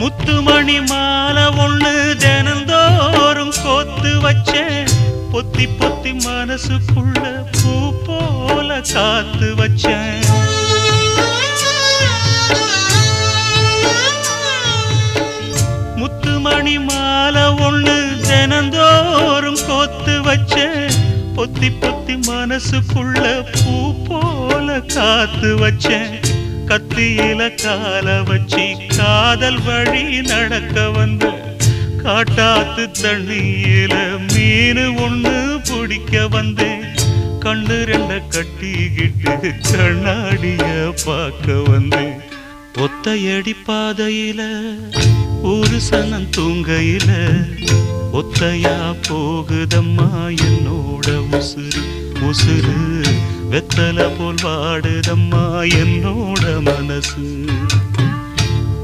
முத்துமணி மாலை ஒண்ணு தினந்தோறும் கோத்து வச்சேன். பொத்தி பொத்தி மனசுக்குள்ள பூ போல காத்து வச்சேன். முத்துமணி மாலை ஒண்ணு தினந்தோறும் கோத்து வச்சேன். பொத்தி பொத்தி மனசுக்குள்ள பூ போல காத்து வச்சேன். கத்தியில கால வச்சி காதல் வழி நடக்க வந்த காட்டாத்து தண்ணியில மீனு ஒண்ணு பிடிக்க வந்தேன். கண்ணு ரெண்ட கட்டிக்கிட்டு கண்ணாடிய பார்க்க வந்தேன். ஒத்தையடி பாதையில ஒரு சனம் தூங்கையில ஒத்தையா போகுதம்மா என்னோட உசுறு. உசுறு வெத்தல போல் வாடுதம்மா என்னோட மனசு.